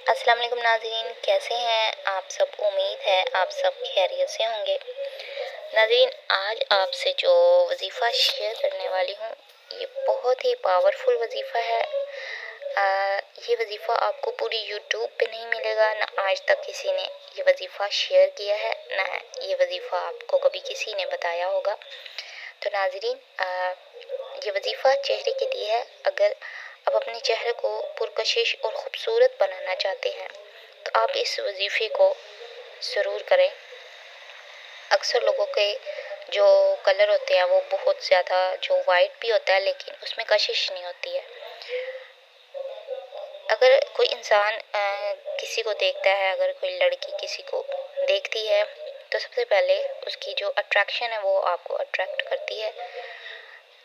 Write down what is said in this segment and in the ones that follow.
अस्सलाम वालेकुम नाज़रीन, कैसे हैं आप सब। उम्मीद है आप सब खैरियत से होंगे। नाज़रीन, आज आपसे जो वजीफ़ा शेयर करने वाली हूँ ये बहुत ही पावरफुल वजीफ़ा है। ये वजीफ़ा आपको पूरी यूट्यूब पे नहीं मिलेगा, ना आज तक किसी ने ये वजीफ़ा शेयर किया है, ना ये वजीफ़ा आपको कभी किसी ने बताया होगा। तो नाज़रीन, ये वजीफ़ा चेहरे के लिए है। अगर आप अपने चेहरे को पुरकशिश और ख़ूबसूरत बनाना चाहते हैं तो आप इस वजीफ़े को ज़रूर करें। अक्सर लोगों के जो कलर होते हैं वो बहुत ज़्यादा जो वाइट भी होता है, लेकिन उसमें कशिश नहीं होती है। अगर कोई इंसान किसी को देखता है, अगर कोई लड़की किसी को देखती है तो सबसे पहले उसकी जो अट्रैक्शन है वो आपको अट्रैक्ट करती है।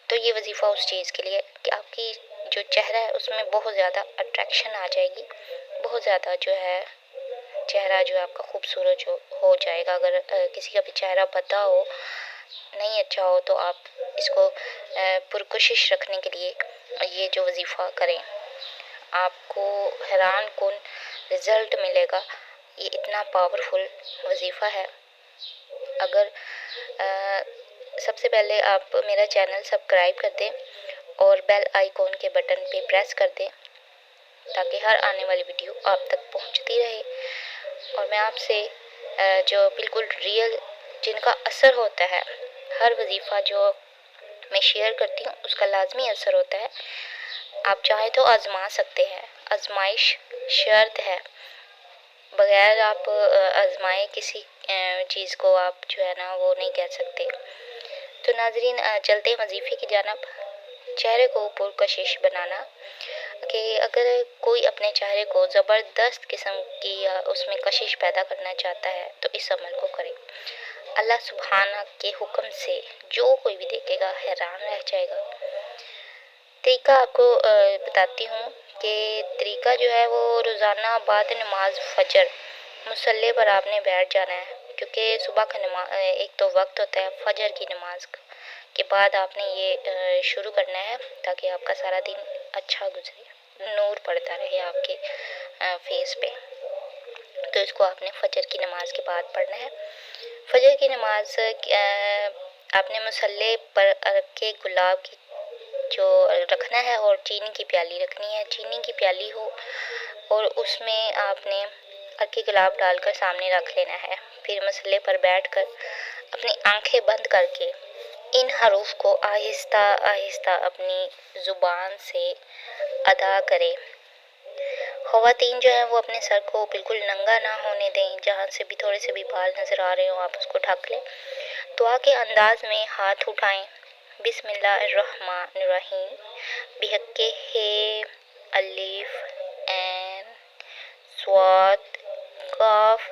तो ये वजीफ़ा उस चीज़ के लिए कि आपकी जो चेहरा है उसमें बहुत ज़्यादा अट्रैक्शन आ जाएगी, बहुत ज़्यादा जो है चेहरा जो है आपका खूबसूरत जो हो जाएगा। अगर किसी का भी चेहरा भद्दा हो, नहीं अच्छा हो, तो आप इसको पुरकोशिश रखने के लिए ये जो वजीफ़ा करें, आपको हैरान कुन रिज़ल्ट मिलेगा। ये इतना पावरफुल वजीफ़ा है। अगर सबसे पहले आप मेरा चैनल सब्सक्राइब कर दें और बेल आइकॉन के बटन पे प्रेस कर दें ताकि हर आने वाली वीडियो आप तक पहुंचती रहे। और मैं आपसे जो बिल्कुल रियल जिनका असर होता है, हर वजीफ़ा जो मैं शेयर करती हूँ उसका लाजमी असर होता है। आप चाहे तो आजमा सकते हैं, आजमाइश शर्त है, बगैर आप आजमाए किसी चीज़ को आप जो है ना वो नहीं कह सकते। तो नाजरीन, चलते हैं वजीफ़े की जानब। चेहरे को पुरकशिश बनाना कि अगर कोई अपने चेहरे को ज़बरदस्त किस्म की या उसमें कशिश पैदा करना चाहता है तो इस अमल को करें। अल्लाह सुब्हाना के हुक्म से जो कोई भी देखेगा हैरान रह जाएगा। तरीका आपको बताती हूँ कि तरीका जो है वो रोज़ाना बाद नमाज फजर मुसल्ले पर आपने बैठ जाना है, क्योंकि सुबह का नमाज एक तो वक्त होता है फजर की नमाज के बाद आपने ये शुरू करना है ताकि आपका सारा दिन अच्छा गुजरे, नूर पड़ता रहे आपके फेस पे। तो इसको आपने फजर की नमाज के बाद पढ़ना है। फजर की नमाज आपने मुसल्ले पर रख के गुलाब की जो रखना है और चीनी की प्याली रखनी है। चीनी की प्याली हो और उसमें आपने अर्के गुलाब डालकर सामने रख लेना है। फिर मसल्ले पर बैठकर अपनी आंखें बंद करके इन हरूफ को आहिस्ता आहिस्ता अपनी ज़ुबान से अदा करें। ख़वातीन जो है वो अपने सर को बिल्कुल नंगा ना होने दें, जहाँ से भी थोड़े से भी बाल नज़र आ रहे हो आप उसको ढक लें। दुआ के अंदाज में हाथ उठाएं। बिस्मिल्लाहिर्रहमानिर्रहीम, बिहक्के हे अलिफ ऐन स्वाद काफ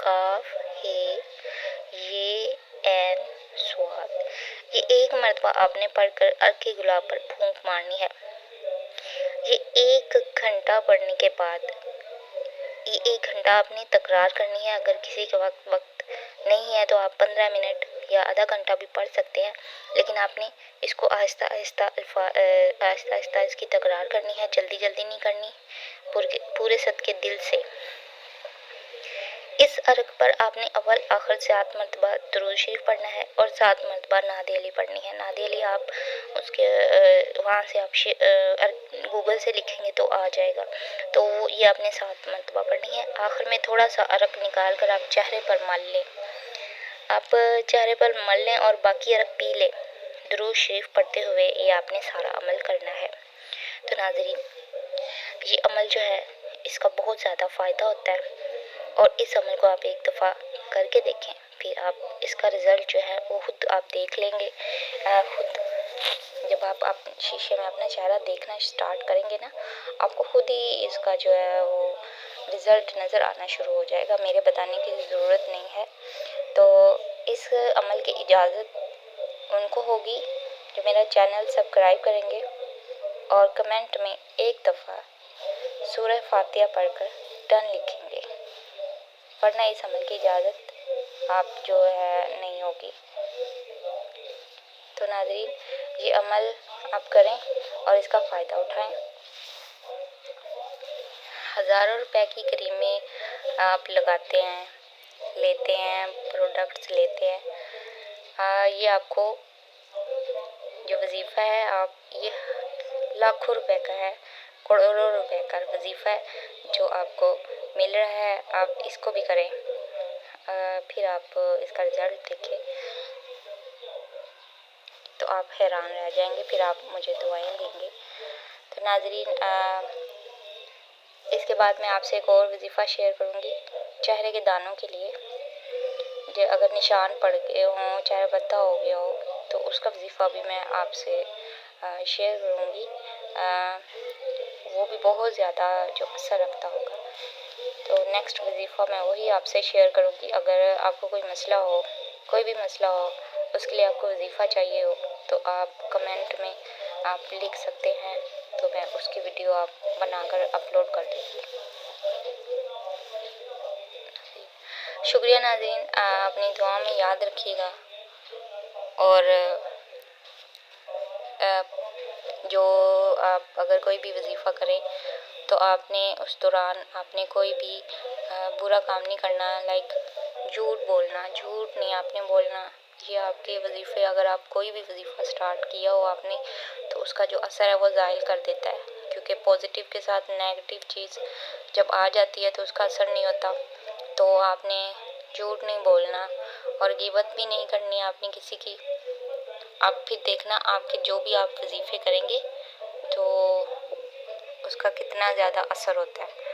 काफ हे ये ऐन स्वाद। ये एक मरतबा आपने पढ़कर अर्के गुलाब पर फूंक मारनी है। ये 1 घंटा पढ़ने के बाद ये 1 घंटा आपने तकरार करनी है। अगर किसी के वक्त नहीं है तो आप 15 मिनट या आधा घंटा भी पढ़ सकते हैं, लेकिन आपने इसको आहिस्ता आहिस्ता आहिस्ता आहिस्ता इसकी तकरार करनी है, जल्दी जल्दी नहीं करनी, पूरे सदके दिल से। इस अर्क पर आपने अव्वल आखिर 7 मरतबा दुरूद शरीफ पढ़ना है और 7 मरतबा नादे अली पढ़नी है। नादे अली आप उसके वहाँ से आप गूगल से लिखेंगे तो आ जाएगा। तो ये आपने 7 मरतबा पढ़नी है। आखिर में थोड़ा सा अर्क निकाल कर आप चेहरे पर मल लें। आप चेहरे पर मल लें और बाकी अर्क पी लें। दुरूद शरीफ पढ़ते हुए ये आपने सारा अमल करना है। तो नाज़रीन, ये अमल जो है इसका बहुत ज़्यादा फ़ायदा होता है और इस अमल को आप एक दफ़ा करके देखें, फिर आप इसका रिज़ल्ट जो है वो खुद आप देख लेंगे। खुद जब आप शीशे में अपना चेहरा देखना स्टार्ट करेंगे ना, आपको खुद ही इसका जो है वो रिज़ल्ट नज़र आना शुरू हो जाएगा। मेरे बताने की ज़रूरत नहीं है। तो इस अमल की इजाज़त उनको होगी जो मेरा चैनल सब्सक्राइब करेंगे और कमेंट में एक दफ़ा सूरह फातिहा पढ़कर डन लिखेंगे, वरना इस अमल की इजाज़त आप जो है नहीं होगी। तो नाज़रीन, ये अमल आप करें और इसका फ़ायदा उठाएं। हज़ारों रुपए की क्रीमें आप लगाते हैं, लेते हैं, प्रोडक्ट्स लेते हैं। ये आपको जो वजीफ़ा है, आप ये लाखों रुपए का है, करोड़ों रुपए का वजीफ़ा है जो आपको मिल रहा है। आप इसको भी करें, फिर आप इसका रिज़ल्ट देखें तो आप हैरान रह जाएंगे, फिर आप मुझे दुआएं देंगे। तो नाज़रीन, इसके बाद मैं आपसे एक और वजीफ़ा शेयर करूँगी चेहरे के दानों के लिए। जो अगर निशान पड़ गए हों, चेहरा भद्दा हो गया हो, तो उसका वजीफ़ा भी मैं आपसे शेयर करूँगी। वो भी बहुत ज़्यादा जो असर रखता होगा। तो नेक्स्ट वजीफ़ा मैं वही आपसे शेयर करूँगी। अगर आपको कोई मसला हो, कोई भी मसला हो, उसके लिए आपको वजीफ़ा चाहिए हो, तो आप कमेंट में आप लिख सकते हैं, तो मैं उसकी वीडियो आप बनाकर अपलोड कर दूँगी। शुक्रिया नाज़रीन, अपनी दुआ में याद रखिएगा। और जो आप अगर कोई भी वजीफ़ा करें तो आपने उस दौरान आपने कोई भी बुरा काम नहीं करना, लाइक झूठ नहीं आपने बोलना। ये आपके वजीफ़े, अगर आप कोई भी वजीफ़ा स्टार्ट किया हो आपने, तो उसका जो असर है वो ज़ाहिल कर देता है, क्योंकि पॉजिटिव के साथ नेगेटिव चीज़ जब आ जाती है तो उसका असर नहीं होता। तो आपने झूठ नहीं बोलना और गिबत भी नहीं करनी है आपने किसी की। आप फिर देखना आपके जो भी आप वजीफ़े करेंगे तो उसका कितना ज़्यादा असर होता है।